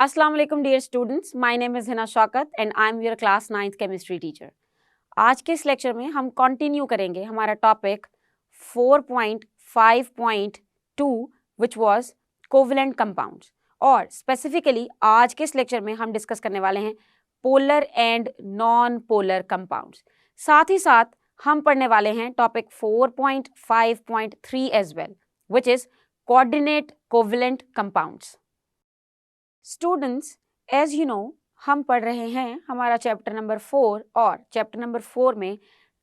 अस्सलाम वालेकुम dear students, my name is Hina Shaukat and I am your class 9th chemistry teacher. आज के इस लेक्चर में हम कंटिन्यू करेंगे हमारा topic 4.5.2 which was covalent compounds, और स्पेसिफिकली आज के इस लेक्चर में हम डिस्कस करने वाले हैं polar and non polar compounds. साथ ही साथ हम पढ़ने वाले हैं topic 4.5.3 as well which is coordinate covalent compounds. Students, as you know हम पढ़ रहे हैं हमारा चैप्टर नंबर 4 और चैप्टर नंबर 4 में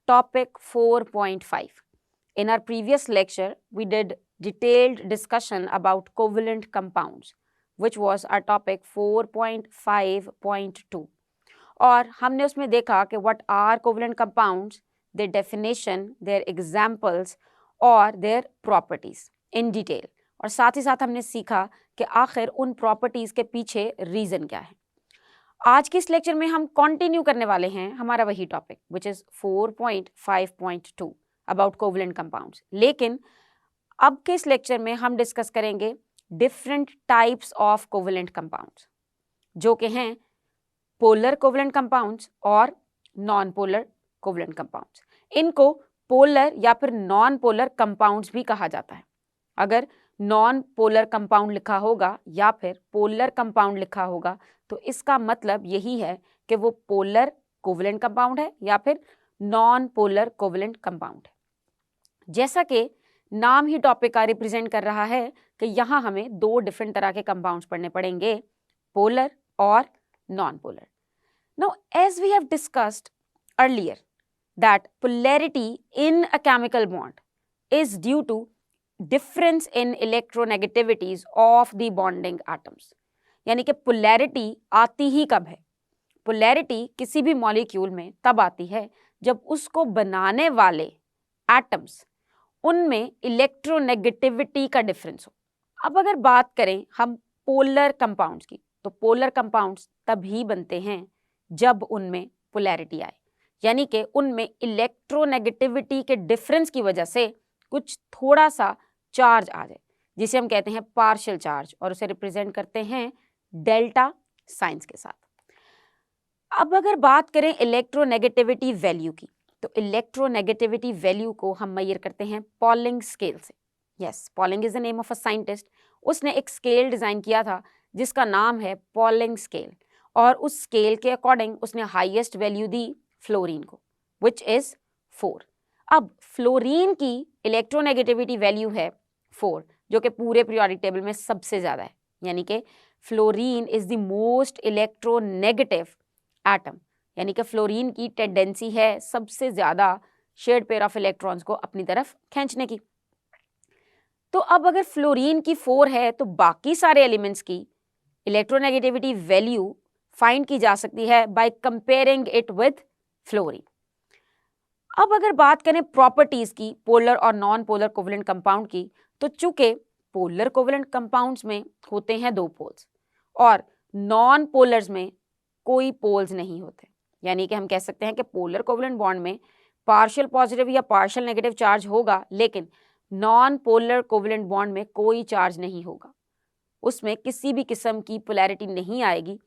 topic 4.5। In our previous lecture we did detailed discussion about covalent compounds which was our topic 4.5.2, और हमने उसमें देखा कि what are covalent compounds, their definition, their examples और देयर प्रॉपर्टीज इन डिटेल। और साथ ही साथ हमने सीखा कि आखिर उन प्रॉपर्टीज़ के पीछे रीज़न क्या है। आज के इस लेक्चर में हम कंटिन्यू करने वाले हैं हमारा वही topic which is 4.5.2 about covalent compounds, लेकिन अब के इस लेक्चर में हम डिस्कस करेंगे different types of covalent compounds, जो कि हैं पोलर कोवेलेंट कंपाउंड्स और नॉन पोलर कोवेलेंट कंपाउंड्स। इनको पोलर या फिर नॉन पोलर कंपाउंड्स भी कहा जाता है। अगर नॉन पोलर कंपाउंड लिखा होगा या फिर पोलर कंपाउंड लिखा होगा तो इसका मतलब यही है कि वो पोलर कोवेलेंट कंपाउंड है या फिर नॉन पोलर कोवेलेंट कंपाउंड है। जैसा कि नाम ही टॉपिक का रिप्रेजेंट कर रहा है कि यहाँ हमें दो डिफरेंट तरह के कंपाउंड्स पढ़ने पड़ेंगे, पोलर और non polar. Now as we have discussed earlier that polarity in a chemical bond is due to difference in electronegativities of the bonding atoms. यानी कि पोलैरिटी आती ही कब है? पोलैरिटी किसी भी मॉलिक्यूल में तब आती है जब उसको बनाने वाले एटम्स उनमें इलेक्ट्रोनेगेटिविटी का डिफरेंस हो। अब अगर बात करें हम पोलर कंपाउंड्स की, तो पोलर कंपाउंड्स तभी बनते हैं जब उनमें पोलैरिटी आए, यानी कि उनमें इलेक्ट्रोनेगेटिविटी के डिफरेंस की वजह से कुछ थोड़ा सा चार्ज आ जाए, जिसे हम कहते हैं पार्शियल चार्ज, और उसे रिप्रेजेंट करते हैं डेल्टा साइंस के साथ। अब अगर बात करें इलेक्ट्रोनेगेटिविटी वैल्यू की, तो इलेक्ट्रोनेगेटिविटी वैल्यू को हम मेजर करते हैं पॉलिंग स्केल से। Yes, polling is the name of a scientist. उसने एक स्केल डिजाइन किया था जिसका नाम है पॉलिंग स्केल, और उस स्केल के अकॉर्डिंग उसने हाईएस्ट वैल्यू दी फ्लोरीन को, विच इज 4। अब फ्लोरीन की इलेक्ट्रोनेगेटिविटी वैल्यू है 4, जो कि पूरे पीरियोडिक टेबल में सबसे ज़्यादा है। यानी कि fluorine is the most electronegative atom, यानी कि फ्लोरीन की टेंडेंसी है सबसे ज़्यादा शेयर्ड पेयर ऑफ इलेक्ट्रॉन्स को अपनी तरफ खींचने की। तो अब अगर फ्लोरीन की 4 है तो बाकी सारे एलिमेंट्स की इलेक्ट्रोनेगेटिविटी वैल्यू फाइंड की जा सकती है by comparing it with fluorine. अब अगर बात करें प्रॉपर्टीज की पोलर और नॉन पोलर कोवेलेंट कंपाउंड की, तो चूंकि पोलर कोवेलेंट कंपाउंड्स में होते हैं 2 पोल्स और नॉन पोलर्स में कोई पोल्स नहीं होते, यानी कि हम कह सकते हैं कि पोलर कोवेलेंट बॉन्ड में पार्शियल पॉजिटिव या पार्शियल नेगेटिव चार्ज होगा, लेकिन नॉन पोलर कोवेलेंट बॉन्ड में कोई चार्ज नहीं होगा, उसमें किसी भी किस्म की पोलैरिटी नहीं आएगी,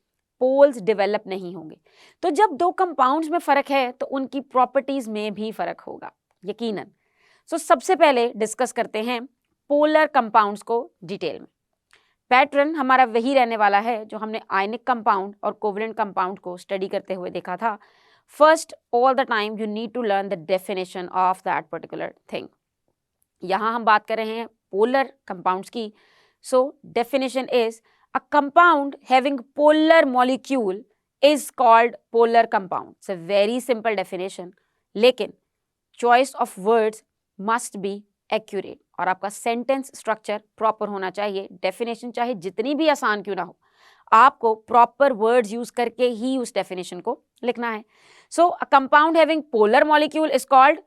पोल्स डेवलप नहीं होंगे। तो जब 2 कंपाउंड्स में फ़र्क है तो उनकी प्रॉपर्टीज़ में भी फ़र्क होगा यकीनन। सो सबसे पहले डिस्कस करते हैं पोलर कंपाउंड्स को डिटेल में। पैटर्न हमारा वही रहने वाला है जो हमने आयनिक कंपाउंड और कोवेलेंट कंपाउंड को स्टडी करते हुए देखा था। First, all the time you need to learn the definition of that particular thing. यहाँ हम बात कर रहे हैं पोलर कंपाउंड्स की। So definition is a compound having polar molecule is called polar compound. It's a very simple definition, लेकिन choice of words must be accurate और आपका sentence structure proper होना चाहिए। definition चाहे जितनी भी आसान क्यों ना हो, आपको proper words use करके ही उस definition को लिखना है। So a compound having polar molecule is called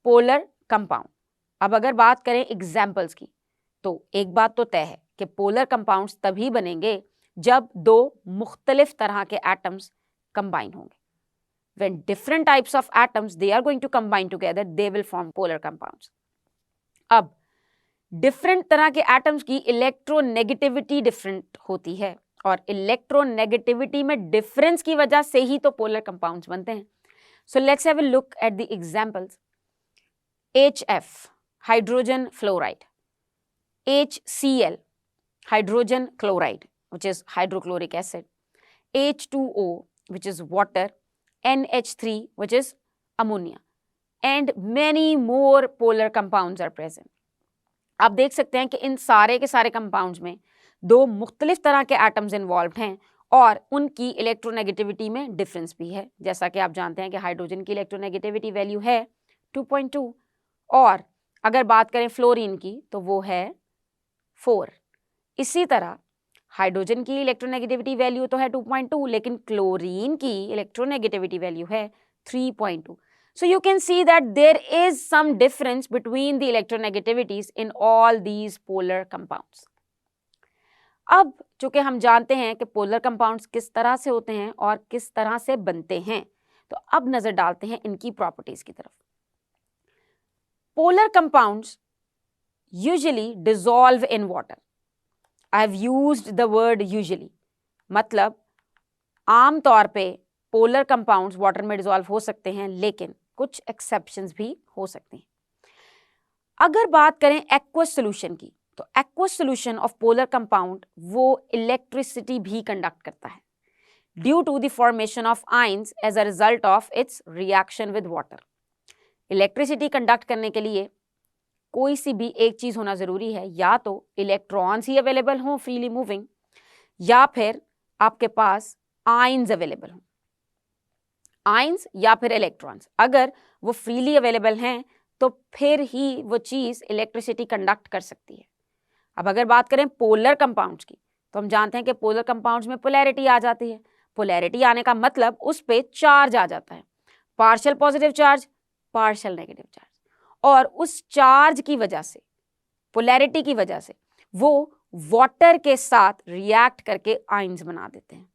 polar compound। अब अगर बात करें examples की, तो एक बात तो तय है कि पोलर कंपाउंड्स तभी बनेंगे जब 2 मुख्तलिफ तरह के एटम्स कंबाइन होंगे। When different types of atoms they are going to combine together, they will form polar compounds. अब डिफरेंट तरह के एटम्स की इलेक्ट्रोनेगेटिविटी डिफरेंट होती है, और इलेक्ट्रोनेगेटिविटी में डिफरेंस की वजह से ही तो पोलर कंपाउंड्स बनते हैं. So let's have a look at the examples. HF hydrogen fluoride, HCl hydrogen chloride which is hydrochloric acid, H2O which is water, NH3 which is ammonia, and many more polar compounds are present. आप देख सकते हैं कि इन सारे के सारे compounds में दो मुख्तलिफ तरह के एटम्स इन्वॉल्व हैं और उनकी इलेक्ट्रोनेगेटिविटी में डिफरेंस भी है. जैसा कि आप जानते हैं कि हाइड्रोजन की इलेक्ट्रोनेगेटिविटी वैल्यू है 2.2 और अगर बात करें फ्लोरीन की तो वो है 4. इसी तरह हाइड्रोजन की इलेक्ट्रोनेगेटिविटी वैल्यू तो है 2.2 लेकिन क्लोरीन की इलेक्ट्रोनेगेटिविटी वैल्यू है 3.2. So you can see that there is some difference between the electronegativities in all these polar compounds. अब चूंकि हम जानते हैं कि पोलर कंपाउंड्स किस तरह से होते हैं और किस तरह से बनते हैं, तो अब नजर डालते हैं इनकी प्रॉपर्टीज की तरफ. Polar compounds usually dissolve in water. I have used the word usually. मतलब आम तौर पे पोलर कंपाउंड्स वाटर में डिसॉल्व हो सकते हैं लेकिन कुछ एक्सेप्शंस भी हो सकते हैं. अगर बात करें एक्वस सॉल्यूशन की तो aqueous solution of polar compound वो इलेक्ट्रिसिटी भी कंडक्ट करता है due to the formation of ions as a result of its reaction with water. Electricity conduct करने के लिए कोई सी भी एक चीज होना जरूरी है, या तो इलेक्ट्रॉन्स ही अवेलेबल हों फ्रीली मूविंग या फिर आपके पास आयंस अवेलेबल हों. आयंस या फिर इलेक्ट्रॉन्स अगर वो फ्रीली अवेलेबल हैं तो फिर ही वो चीज इलेक्ट्रिसिटी कंडक्ट कर सकती है. अब अगर बात करें पोलर कंपाउंड्स की तो हम जानते हैं कि पोलर कंपाउंड्स में पोलैरिटी आ जाती है. पोलैरिटी आने का मतलब उस पे चार्ज आ जाता है, partial positive charge, partial negative charge, और उस चार्ज की वजह से, पोलैरिटी की वजह से वो वाटर के साथ रिएक्ट करके आयंस बना देते हैं.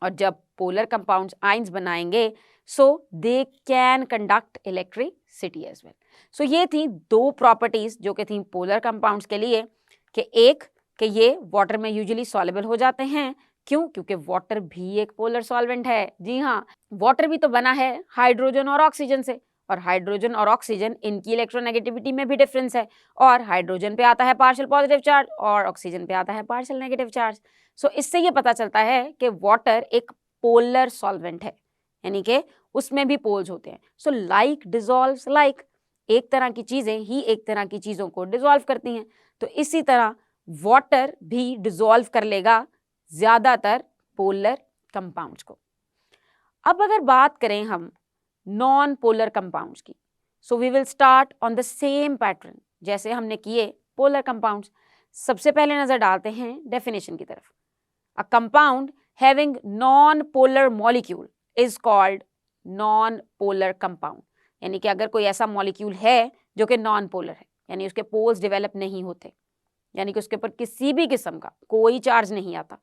और जब पोलर कंपाउंड्स आयंस बनाएंगे so they can conduct electricity as well. So ये थी दो प्रॉपर्टीज जो कि थी पोलर कंपाउंड्स के लिए कि एक कि ये वाटर में यूजुअली सॉल्युबल हो जाते हैं. क्यों? क्योंकि वाटर भी एक पोलर सॉल्वेंट है. जी हाँ, वाटर भी तो बना है हाइड्रोजन और ऑक्सीजन से, और हाइड्रोजन और ऑक्सीजन इनकी इलेक्ट्रोनेगेटिविटी में भी डिफरेंस है, और हाइड्रोजन पे आता है पार्शियल पॉजिटिव चार्ज और ऑक्सीजन पे आता है पार्शियल नेगेटिव चार्ज. सो इससे ये पता चलता है कि वाटर एक पोलर सॉल्वेंट है, यानी कि उसमें भी पोल्स होते हैं. सो लाइक डिसॉल्व्स लाइक, एक तरह की चीजें ही एक तरह की चीजों को डिसॉल्व करती हैं. तो इसी तरह वाटर भी डिसॉल्व कर लेगा ज्यादातर पोलर कंपाउंड्स को. अब अगर बात करें हम नॉन पोलर कंपाउंड्स की, so we will start on the same pattern जैसे हमने किए पोलर कंपाउंड्स. सबसे पहले नजर डालते हैं डेफिनेशन की तरफ. A compound having non polar molecule is called non polar compound. यानी कि अगर कोई ऐसा मॉलिक्यूल है जो कि नॉन पोलर है, यानी उसके पोल्स डेवलप नहीं होते, यानी कि उसके ऊपर किसी भी किस्म का कोई चार्ज नहीं आता,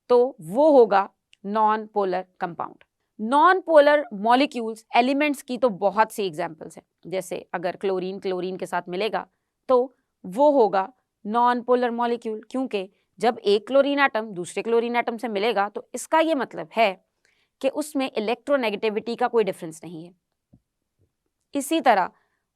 तो वो होगा non polar compound. Non polar molecules elements की तो बहुत सी एग्जांपल्स हैं. जैसे अगर क्लोरीन क्लोरीन के साथ मिलेगा तो वो होगा नॉन पोलर मॉलिक्यूल, क्योंकि जब एक क्लोरीन एटम दूसरे क्लोरीन एटम से मिलेगा तो इसका ये मतलब है कि उसमें इलेक्ट्रोनेगेटिविटी का कोई डिफरेंस नहीं है. इसी तरह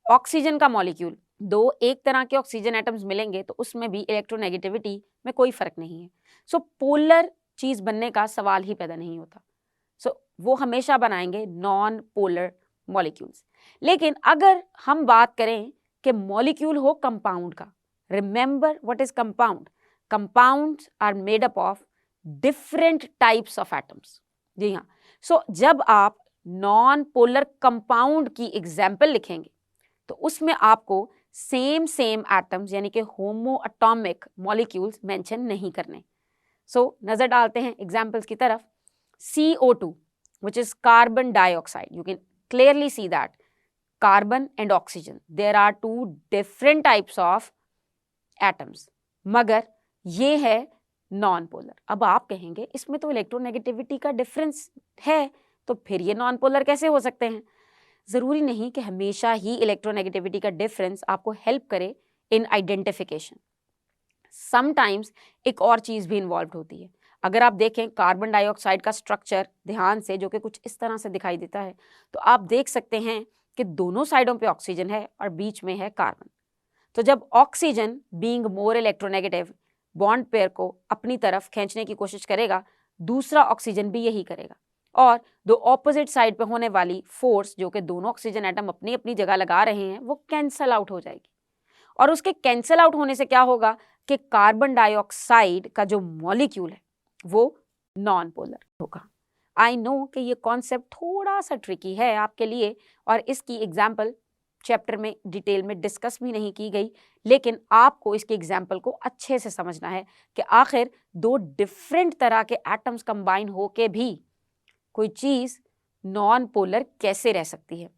ऑक्सीजन का मॉलिक्यूल, दो एक तरह के ऑक्सीजन एटम्स मिलेंगे तो उसमें भी इलेक्ट्रोनेगेटिविटी में कोई फर्क नहीं है. सो पोलर चीज बनने का सवाल ही पैदा नहीं होता. सो वो हमेशा बनाएंगे नॉन पोलर मॉलिक्यूल्स. लेकिन अगर हम बात करें कि मॉलिक्यूल हो कंपाउंड का, remember what is compound. Compounds are made up of different types of atoms. जी हाँ, सो जब आप नॉन पोलर कंपाउंड की एग्जाम्पल लिखेंगे तो उसमें आपको सेम एटम्स यानी कि होमो एटॉमिक मॉलिक्यूल्स मेंशन नहीं करने. सो नजर डालते हैं एग्जाम्पल्स की तरफ. CO2 which is carbon dioxide, you can clearly see that carbon and oxygen, there are two different types of atoms, मगर ये है नॉन पोलर. अब आप कहेंगे इसमें तो इलेक्ट्रोनेगेटिविटी का डिफरेंस है, तो फिर ये नॉन पोलर कैसे हो सकते हैं. जरूरी नहीं कि हमेशा ही इलेक्ट्रोनेगेटिविटी का डिफरेंस आपको हेल्प करे इन आइडेंटिफिकेशन. समटाइम्स एक और चीज भी इन्वॉल्व होती है. अगर आप देखें कार्बन डाइऑक्साइड का स्ट्रक्चर ध्यान से, जो कि कुछ इस तरह से दिखाई देता है, तो आप देख सकते हैं कि दोनों साइडों पे ऑक्सीजन है और बीच में है कार्बन। तो जब oxygen being more electronegative bond pair को अपनी तरफ खींचने की कोशिश करेगा, दूसरा ऑक्सीजन भी यही करेगा, और दो ऑपोजिट साइड पे होने वाली फोर्स, जो कि दोनों ऑक्सीजन एटम अपनी अपनी जगह लगा रहे हैं, वो कैंसल आउट हो जाएगी। और उसके कैंसल आउट होने से क्या होगा कि कार्बन डाइऑक्साइड का जो मॉलिक्यूल है वो नॉन पोलर होगा। आई नो कि ये कॉन्सेप्ट थोड़ा सा ट्रिकी है आपके लिए, और इसकी एग्जाम्पल चैप्टर में डिटेल में डिस्कस भी नहीं की गई, लेकिन आपको इसके एग्जाम्पल को अच्छे से समझना है कि आखिर दो डिफरेंट तरह के एटम्स कंबाइन होके भी कोई चीज़ नॉन पोलर कैसे रह सकती है।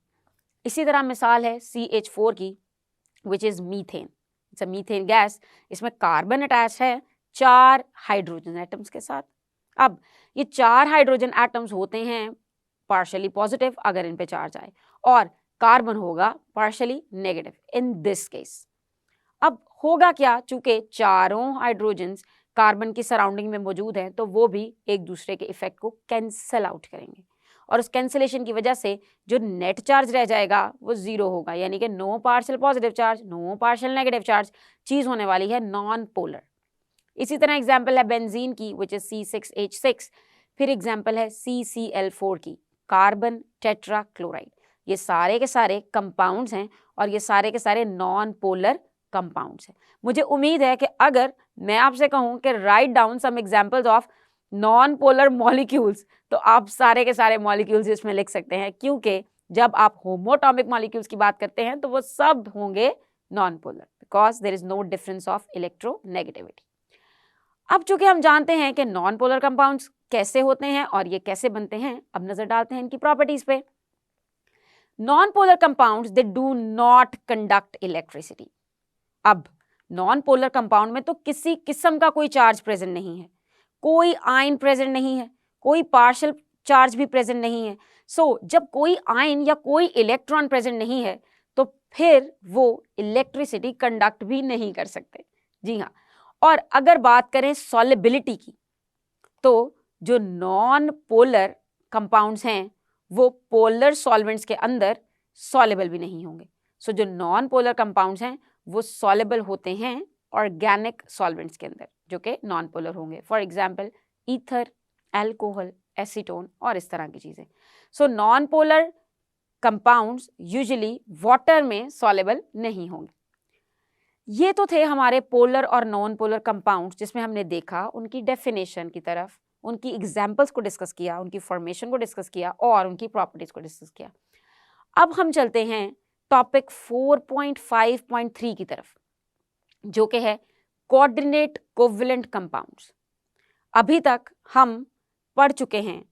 इसी तरह मिसाल है CH4 की, which is methane. It's a methane gas. इसमें कार्बन अटैच है 4 हाइड्रोजन एटम्स के साथ। अब ये 4 हाइड्रोजन एटम्स होते हैं पार्शियली पॉजिटिव अगर इन पे चार्ज आए, और कार्बन होगा partially negative in this case. अब होगा क्या, चूंकि चारों हाइड्रोजन्स कार्बन की सराउंडिंग में मौजूद हैं, तो वो भी एक दूसरे के इफेक्ट को कैंसल आउट करेंगे, और उस कैंसिलेशन की वजह से जो नेट चार्ज रह जाएगा वो जीरो होगा, यानी कि no partial positive charge, no partial negative charge, चीज होने वाली है नॉन पोलर। इसी तरह एग्जाम्पल है बेंजीन की, विच इज C6H6। फिर एग्जाम्पल है CCl4 की, कार्बन टेट्रा क्लोराइड। ये सारे के सारे कंपाउंड्स हैं, और ये सारे के सारे नॉन पोलर कंपाउंड्स हैं। मुझे उम्मीद है कि अगर मैं आपसे कहूं कि write down some examples of non polar molecules, तो आप सारे के सारे मॉलिक्यूल्स इसमें लिख सकते हैं, क्योंकि जब आप होमोटॉमिक मॉलिक्यूल्स की बात करते हैं तो वो सब होंगे non polar, because there is no difference of electronegativity. अब चूंकि हम जानते हैं कि नॉन पोलर कंपाउंड्स कैसे होते हैं और ये कैसे बनते हैं, अब नजर डालते हैं इनकी प्रॉपर्टीज पे। Non polar compounds they do not conduct electricity. अब नॉन पोलर कंपाउंड में तो किसी किस्म का कोई चार्ज प्रेजेंट नहीं है, कोई आयन प्रेजेंट नहीं है, कोई पार्शियल चार्ज भी प्रेजेंट नहीं है। सो जब कोई आयन या कोई इलेक्ट्रॉन प्रेजेंट नहीं है, तो फिर वो इलेक्ट्रिसिटी कंडक्ट भी नहीं कर सकते। जी हाँ। और अगर बात करें सॉलिबिलिटी की, तो जो नॉन पोलर कंपाउंड्स हैं वो पोलर सॉल्वेंट्स के अंदर सॉलेबल भी नहीं होंगे। सो जो नॉन पोलर कंपाउंड्स हैं वो सॉलेबल होते हैं ऑर्गेनिक सॉल्वेंट्स के अंदर, जो कि नॉन पोलर होंगे। For example ether, alcohol, acetone और इस तरह की चीज़ें। So non polar compounds usually water में सॉलेबल नहीं होंगे। ये तो थे हमारे पोलर और नॉन पोलर कंपाउंड्स, जिसमें हमने देखा उनकी डेफिनेशन की तरफ, उनकी एग्जाम्पल्स को डिस्कस किया, उनकी फॉर्मेशन को डिस्कस किया और उनकी प्रॉपर्टीज को डिस्कस किया। अब हम चलते हैं टॉपिक 4.5.3 की तरफ, जो कि है कोऑर्डिनेट कोवेलेंट कंपाउंड्स। अभी तक हम पढ़ चुके हैं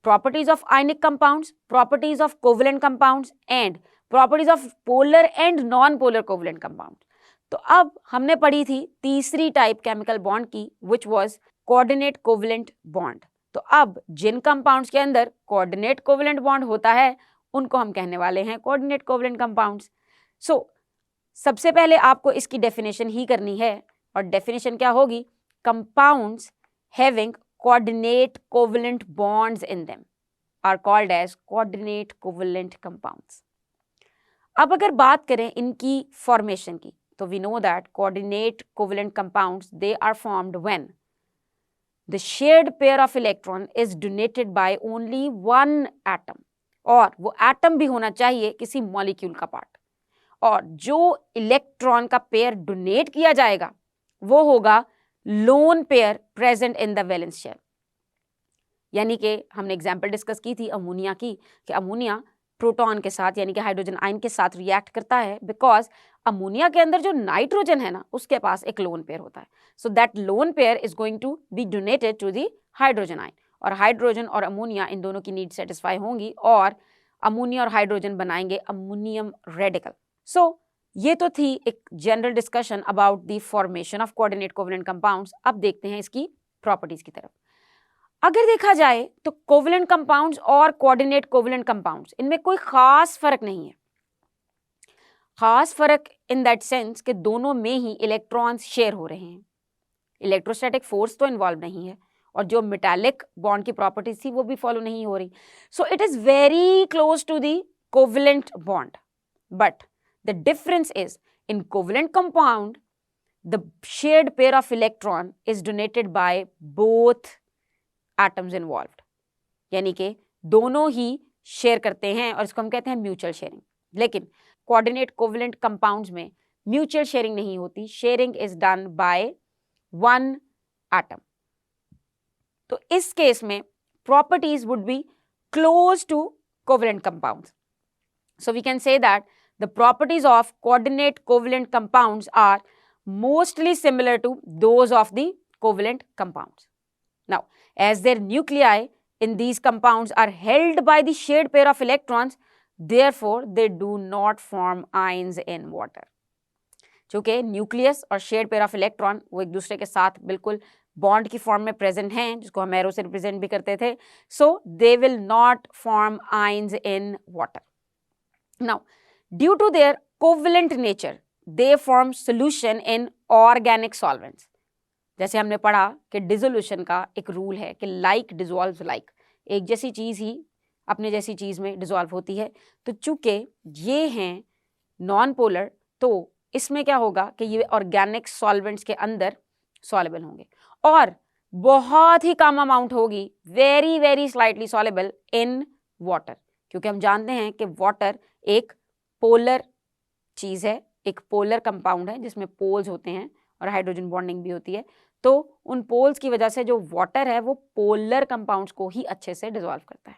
properties of ionic compounds, properties of covalent compounds and properties of polar and non polar covalent compound. तो अब हमने पढ़ी थी तीसरी टाइप केमिकल बॉन्ड की, which was coordinate covalent bond. तो अब जिन कंपाउंड्स के अंदर कोऑर्डिनेट कोवेलेंट बॉन्ड होता है उनको हम कहने वाले हैं कोऑर्डिनेट कोवेलेंट कंपाउंड्स। सो सबसे पहले आपको इसकी डेफिनेशन ही करनी है, और डेफिनेशन क्या होगी? Compounds having coordinate covalent bonds in them are called as coordinate covalent compounds. अब अगर बात करें इनकी फॉर्मेशन की, तो we know that coordinate covalent compounds they are formed when the shared pair of electron is donated by only one atom, और वो atom भी होना चाहिए किसी मॉलिक्यूल का पार्ट, और जो इलेक्ट्रॉन का पेयर डोनेट किया जाएगा वो होगा lone pair present in the valence shell. यानी कि हमने एग्जांपल डिस्कस की थी अमोनिया की, कि अमोनिया प्रोटॉन के साथ यानी कि हाइड्रोजन आयन के साथ रिएक्ट करता है, बिकॉज अमोनिया के अंदर जो नाइट्रोजन है ना उसके पास एक लोन पेयर होता है। So that lone pair is going to be donated to the hydrogen ion, और हाइड्रोजन और अमोनिया इन दोनों की नीड सेटिस्फाई होंगी, और अमोनिया और हाइड्रोजन बनाएंगे अमोनियम रेडिकल। सो ये तो थी एक general discussion about the formation of coordinate covalent compounds. अब देखते हैं इसकी प्रॉपर्टीज की तरफ। अगर देखा जाए तो कोवेलेंट कंपाउंड्स और कोऑर्डिनेट कोवेलेंट कंपाउंड्स इनमें कोई खास फर्क नहीं है। खास फर्क इन दैट सेंस कि दोनों में ही इलेक्ट्रॉन्स शेयर हो रहे हैं, इलेक्ट्रोस्टैटिक फोर्स तो इन्वॉल्व नहीं है, और जो मेटालिक बॉन्ड की प्रॉपर्टीज थी वो भी फॉलो नहीं हो रही. So it is very close to the covalent bond, but the difference is in covalent compound the shared pair of electron is donated by both atoms involved. यानी कि दोनों ही शेयर करते हैं और इसको हम कहते हैं म्यूचुअल शेयरिंग. लेकिन कोऑर्डिनेट कोवलेंट कंपाउंड्स में म्यूचुअल शेयरिंग नहीं होती. Sharing is done by one atom. तो इस केस में properties would be close to covalent compounds. So we can say that the properties of coordinate covalent compounds are mostly similar to those of the covalent compounds. Now, as their nuclei in these compounds are held by the shared pair of electrons, therefore they do not form ions in water. चूंकि nucleus और shared pair of electron वो एक दूसरे के साथ बिल्कुल bond की form में प्रेजेंट हैं, जिसको हम एरो से रिप्रेजेंट भी करते थे, so they will not form ions in water. Now, due to their covalent nature, they form solution in organic solvents. जैसे हमने पढ़ा कि डिसोल्यूशन का एक रूल है कि लाइक डिसॉल्व्स लाइक, एक जैसी चीज ही अपने जैसी चीज में डिसॉल्व होती है. तो चूंकि ये हैं नॉन पोलर, तो इसमें क्या होगा कि ये ऑर्गेनिक सॉल्वेंट्स के अंदर सॉल्युबल होंगे और बहुत ही कम अमाउंट होगी, very very slightly soluble in water. क्योंकि हम जानते हैं कि वाटर एक पोलर चीज़ है, एक पोलर कंपाउंड है जिसमें पोल्स होते हैं और हाइड्रोजन बॉन्डिंग भी होती है. तो उन पोल्स की वजह से जो वाटर है वो पोलर कंपाउंड्स को ही अच्छे से डिसॉल्व करता है.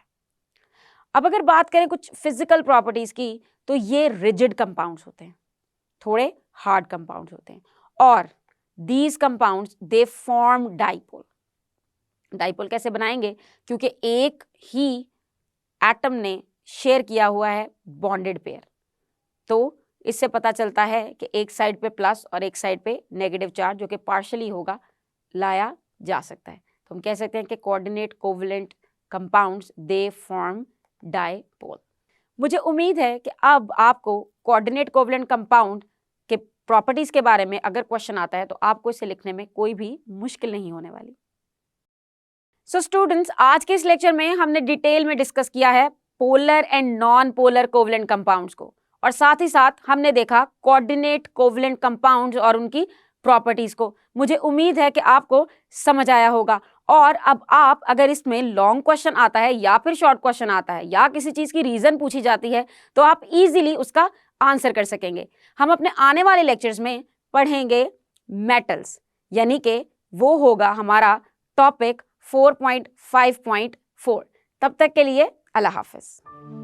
अब अगर बात करें कुछ फिजिकल प्रॉपर्टीज की, तो ये रिजिड कंपाउंड्स होते हैं, थोड़े हार्ड कंपाउंड्स होते हैं, और these compounds they form dipole. Dipole कैसे बनाएंगे? क्योंकि एक ही एटम ने शेयर किया हुआ है बॉन्डेड पेयर. तो इससे पता चलता है कि एक साइड पे प्लस और एक साइड पे नेगेटिव चार्ज जो कि पार्शली होगा लाया जा सकता है. तो हम कह सकते हैं कि coordinate covalent compounds they form dipole. मुझे उम्मीद है कि अब आपको कोऑर्डिनेट कोवलेंट कंपाउंड के प्रॉपर्टीज के बारे में अगर क्वेश्चन आता है तो आपको इसे लिखने में कोई भी मुश्किल नहीं होने वाली. सो स्टूडेंट्स, आज के इस लेक्चर में हमने डिटेल में डिस्कस किया है polar and non polar covalent compounds को, और साथ ही साथ हमने देखा कोऑर्डिनेट कोवलेंट कंपाउंड्स और उनकी प्रॉपर्टीज को. मुझे उम्मीद है कि आपको समझ आया होगा. और अब आप अगर इसमें लॉन्ग क्वेश्चन आता है या फिर शॉर्ट क्वेश्चन आता है या किसी चीज की रीजन पूछी जाती है तो आप इजीली उसका आंसर कर सकेंगे. हम अपने आने वाले लेक्चर्स में पढ़ेंगे मेटल्स, यानी कि वो होगा हमारा टॉपिक 4.5.4. तब तक के लिए अल्लाह हाफिज.